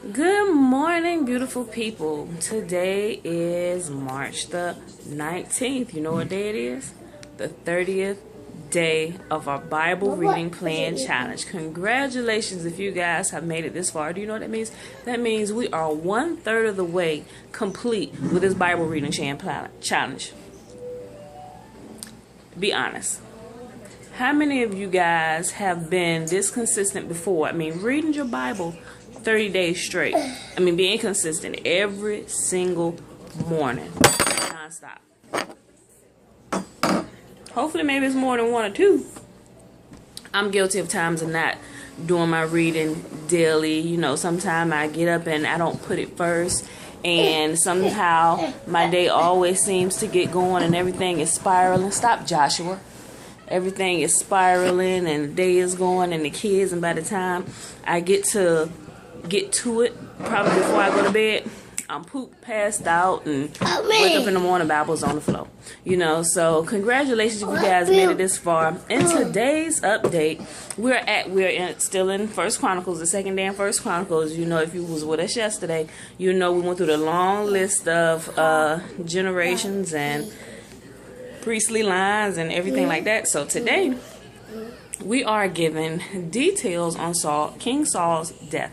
Good morning, beautiful people. Today is March the 19th. You know what day it is? The 30th day of our Bible reading plan challenge. Congratulations if you guys have made it this far. Do you know what that means? That means we are 1/3 of the way complete with this Bible reading challenge. Be honest. How many of you guys have been this consistent before? Reading your Bible 30 days straight. Being consistent every single morning, non-stop. Hopefully, maybe it's more than one or two. I'm guilty of times of not doing my reading daily. Sometimes I get up and I don't put it first, and somehow my day always seems to get going and everything is spiraling. Stop, Joshua. Everything is spiraling and the day is going and the kids, and by the time I get to it, probably before I go to bed, I'm pooped, passed out, and wake up in the morning, Bible's on the floor. So congratulations if you guys made it this far. In today's update, we're still in First Chronicles, the second day in First Chronicles. If you was with us yesterday, we went through the long list of generations and priestly lines and everything like that. So today, we are given details on King Saul's death.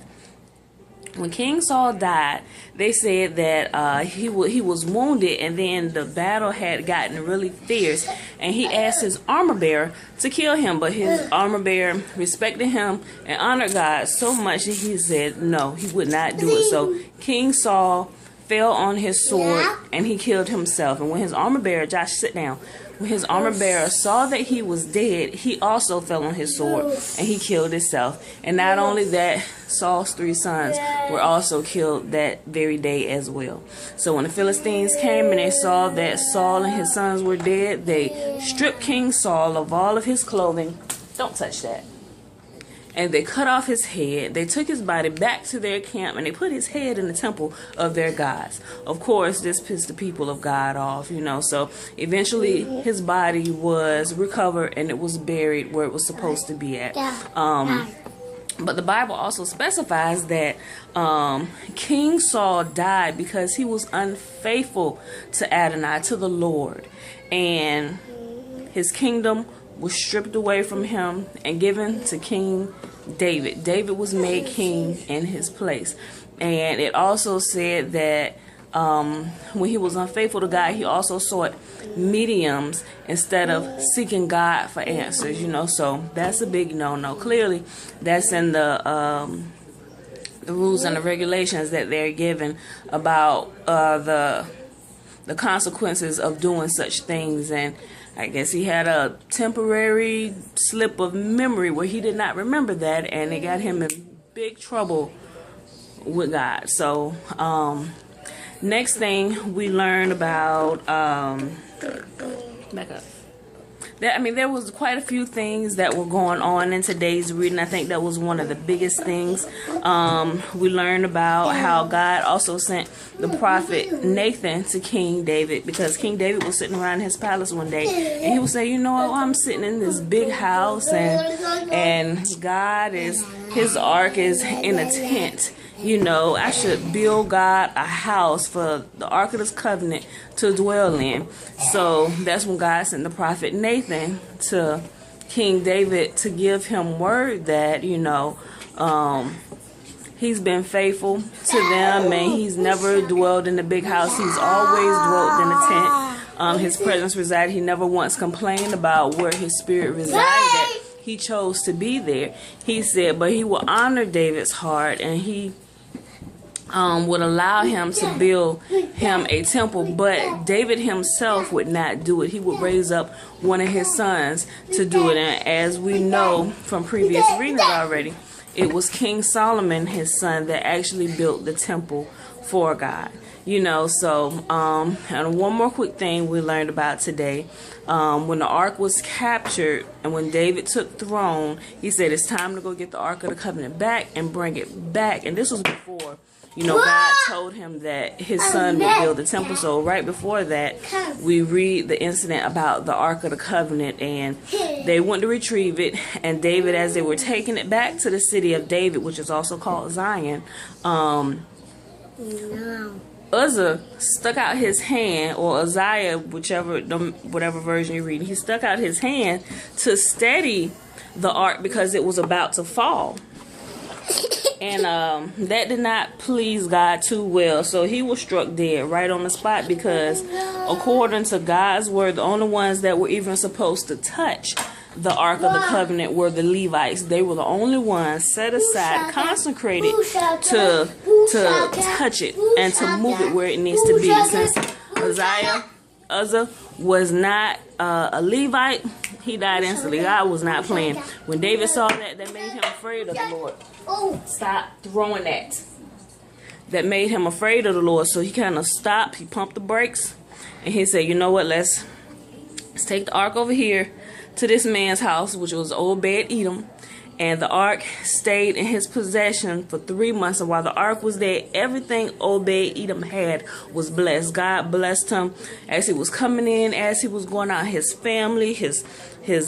When King Saul died, they said that he was wounded, and then the battle had gotten really fierce, and he asked his armor bearer to kill him, but his armor bearer respected him and honored God so much that he said no, he would not do it. So King Saul fell on his sword and he killed himself. And when his armor bearer, Josh, sit down. When his armor bearer saw that he was dead, he also fell on his sword and he killed himself. And not only that, Saul's 3 sons were also killed that very day as well. So when the Philistines came and they saw that Saul and his sons were dead, they stripped King Saul of all of his clothing. Don't touch that. And they cut off his head. They took his body back to their camp, and they put his head in the temple of their gods. Of course, this pissed the people of God off, So eventually, his body was recovered, and it was buried where it was supposed to be at. But the Bible also specifies that King Saul died because he was unfaithful to Adonai, to the Lord. And his kingdom was stripped away from him and given to King David. David was made king in his place. And it also said that when he was unfaithful to God, he also sought mediums instead of seeking God for answers, So that's a big no-no. Clearly, that's in the rules and the regulations that they're given about the consequences of doing such things. And I guess he had a temporary slip of memory where he did not remember that, and it got him in big trouble with God. So, next thing we learned about, back up. There was quite a few things that were going on in today's reading. I think that was one of the biggest things. We learned about how God also sent the prophet Nathan to King David, because King David was sitting around his palace one day, and he would say, I'm sitting in this big house, and his ark is in a tent. I should build God a house for the Ark of the Covenant to dwell in. So that's when God sent the prophet Nathan to King David to give him word that, he's been faithful to them, and he's never dwelled in the big house. He's always dwelt in a tent. His presence resided. He never once complained about where his spirit resided at. He chose to be there. He said, but he will honor David's heart, and he would allow him to build him a temple, but David himself would not do it. He would raise up one of his sons to do it. And as we know from previous readings already, it was King Solomon, his son, that actually built the temple for God. And one more quick thing we learned about today. When the ark was captured and when David took the throne, he said it's time to go get the Ark of the Covenant back and bring it back. And this was before God told him that his son would build the temple. So right before that, we read the incident about the Ark of the Covenant, and they went to retrieve it. And David, as they were taking it back to the city of David, which is also called Zion, Uzzah stuck out his hand, or Uzziah, whatever version you're reading, he stuck out his hand to steady the ark because it was about to fall. And that did not please God too well. So he was struck dead right on the spot, because according to God's word, the only ones that were even supposed to touch the Ark of the Covenant were the Levites. They were the only ones set aside, consecrated to touch it and to move it where it needs to be. Since Uzzah was not a Levite, he died instantly. God was not playing. When David saw that, that made him afraid of the Lord. Stop throwing that. That made him afraid of the Lord. So he kind of stopped. He pumped the brakes. And he said, you know what, let's take the ark over here to this man's house, which was Obed-Edom. And the ark stayed in his possession for 3 months. And while the ark was there, everything Obed-Edom had was blessed. God blessed him as he was coming in, as he was going out. His family, his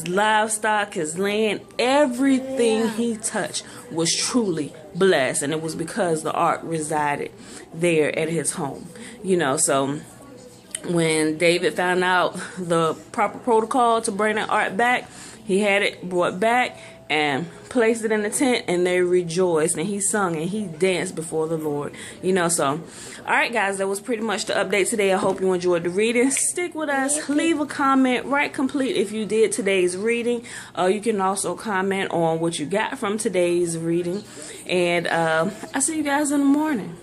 livestock, his land, everything he touched was truly blessed. And it was because the ark resided there at his home. So when David found out the proper protocol to bring the ark back, he had it brought back and placed it in the tent, and they rejoiced, and he sung and he danced before the Lord. So alright guys, that was pretty much the update today. I hope you enjoyed the reading. Stick with us, leave a comment, write complete if you did today's reading. You can also comment on what you got from today's reading, and I'll see you guys in the morning.